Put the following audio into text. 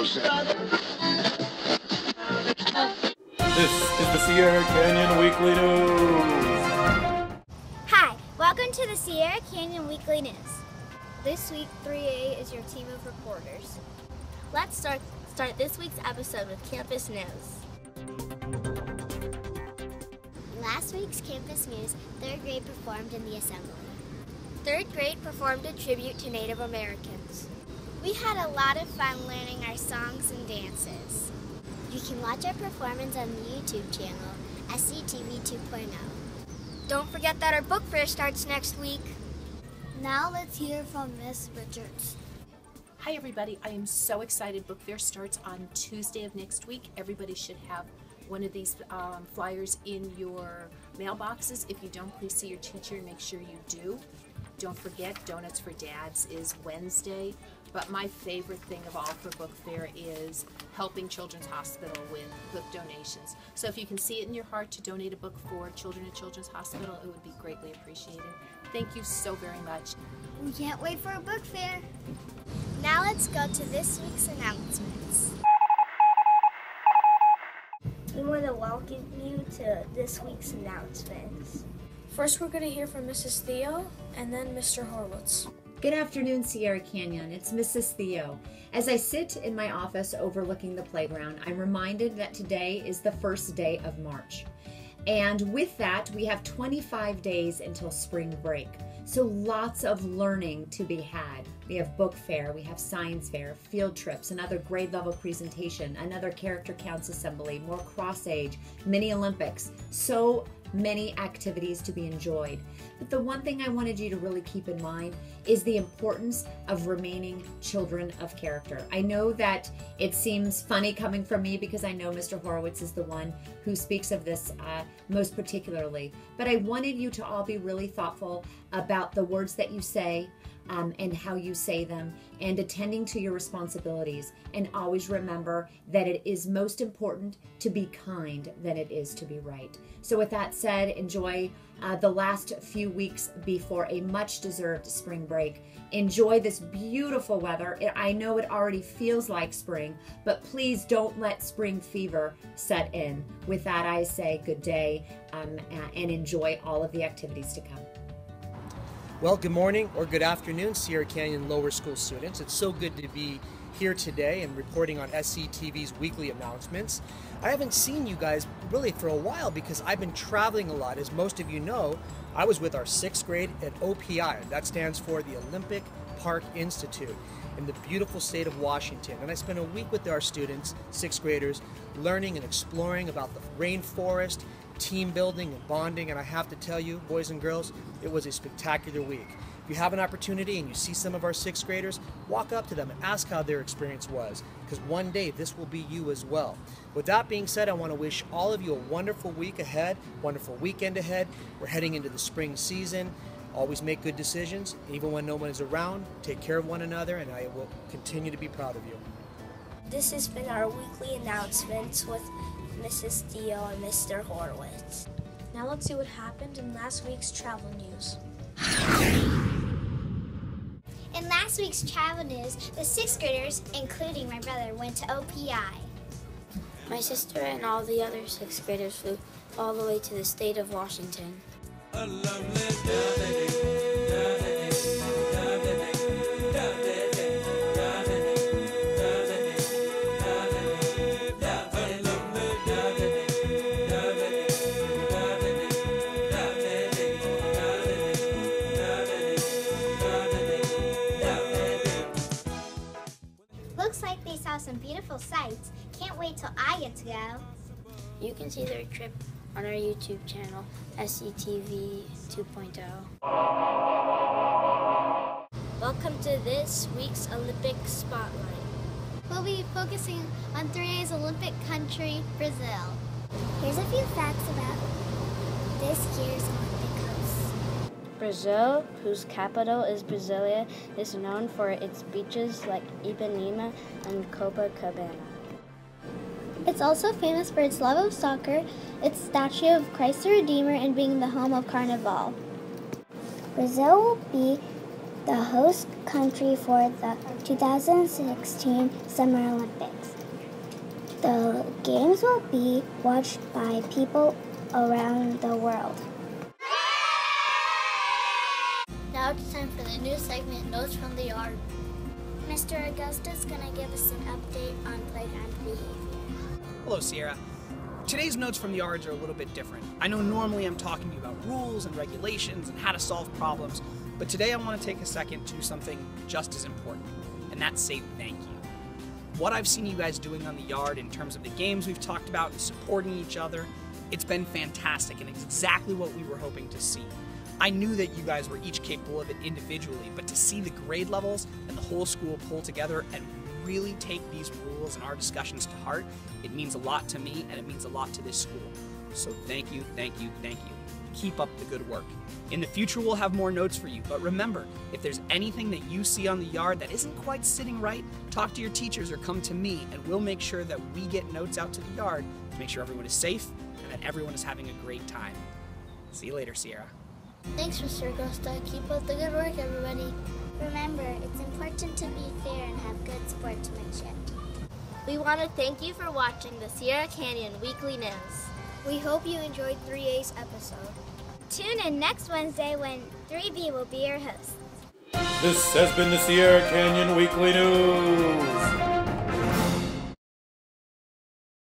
This is the Sierra Canyon Weekly News. Hi, welcome to the Sierra Canyon Weekly News. This week, 3A is your team of reporters. Let's start this week's episode with Campus News. In last week's Campus News, 3rd grade performed in the assembly. 3rd grade performed a tribute to Native Americans. We had a lot of fun learning our songs and dances. You can watch our performance on the YouTube channel, SCTV 2.0. Don't forget that our book fair starts next week. Now let's hear from Miss Richards. Hi everybody, I am so excited. Book fair starts on Tuesday of next week. Everybody should have one of these flyers in your mailboxes. If you don't, please see your teacher and make sure you do. Don't forget, Donuts for Dads is Wednesday. But my favorite thing of all for book fair is helping Children's Hospital with book donations. So if you can see it in your heart to donate a book for children at Children's Hospital, it would be greatly appreciated. Thank you so very much. We can't wait for a book fair. Now let's go to this week's announcements. We want to welcome you to this week's announcements. First, we're going to hear from Mrs. Theo and then Mr. Horowitz. Good afternoon, Sierra Canyon. It's Mrs. Theo. As I sit in my office overlooking the playground, I'm reminded that today is the first day of March. And with that, we have 25 days until spring break. So lots of learning to be had. We have book fair, we have science fair, field trips, another grade level presentation, another character counts assembly, more cross age, mini Olympics. So many activities to be enjoyed. But the one thing I wanted you to really keep in mind is the importance of remaining children of character. I know that it seems funny coming from me because I know Mr. Horowitz is the one who speaks of this most particularly, but I wanted you to all be really thoughtful about the words that you say, and how you say them, and attending to your responsibilities. And always remember that it is most important to be kind than it is to be right. So with that said, enjoy the last few weeks before a much-deserved spring break. Enjoy this beautiful weather. I know it already feels like spring, but please don't let spring fever set in. With that, I say good day and enjoy all of the activities to come. Well, good morning or good afternoon, Sierra Canyon Lower School students. It's so good to be here today and reporting on SCTV's weekly announcements. I haven't seen you guys really for a while because I've been traveling a lot. As most of you know, I was with our 6th grade at OPI. That stands for the Olympic Park Institute in the beautiful state of Washington. And I spent a week with our students, 6th graders, learning and exploring about the rainforest, team building and bonding, and I have to tell you, boys and girls, it was a spectacular week. If you have an opportunity and you see some of our 6th graders, walk up to them and ask how their experience was, because one day this will be you as well. With that being said, I want to wish all of you a wonderful week ahead, wonderful weekend ahead. We're heading into the spring season. Always make good decisions, even when no one is around. Take care of one another, and I will continue to be proud of you. This has been our weekly announcements with Mrs. Theo and Mr. Horowitz. Now let's see what happened in last week's travel news. In last week's travel news, the 6th graders, including my brother, went to OPI. My sister and all the other 6th graders flew all the way to the state of Washington. Looks like they saw some beautiful sights. Can't wait till I get to go. You can see their trip on our YouTube channel, SCTV 2.0. Welcome to this week's Olympic Spotlight. We'll be focusing on 3A's Olympic country, Brazil. Here's a few facts about this year's Olympic host. Brazil, whose capital is Brasilia, is known for its beaches like Ipanema and Copacabana. It's also famous for its love of soccer, its statue of Christ the Redeemer, and being the home of Carnival. Brazil will be the host country for the 2016 Summer Olympics. The games will be watched by people around the world. Now it's time for the new segment, Notes from the Yard. Mr. Augusta's going to give us an update on playground behavior. Hello, Sierra. Today's Notes from the Yards are a little bit different. I know normally I'm talking to you about rules and regulations and how to solve problems, but today I want to take a second to do something just as important, and that's say thank you. What I've seen you guys doing on the yard in terms of the games we've talked about and supporting each other, it's been fantastic and it's exactly what we were hoping to see. I knew that you guys were each capable of it individually, but to see the grade levels and the whole school pull together and really take these rules and our discussions to heart, it means a lot to me and it means a lot to this school. So thank you, thank you, thank you. Keep up the good work. In the future, we'll have more notes for you, but remember, if there's anything that you see on the yard that isn't quite sitting right, talk to your teachers or come to me and we'll make sure that we get notes out to the yard to make sure everyone is safe and that everyone is having a great time. See you later, Sierra. Thanks, Mr. Augusta. Keep up the good work, everybody. Remember, it's important to be fair and have good sportsmanship. We want to thank you for watching the Sierra Canyon Weekly News. We hope you enjoyed 3A's episode. Tune in next Wednesday when 3B will be your host. This has been the Sierra Canyon Weekly News.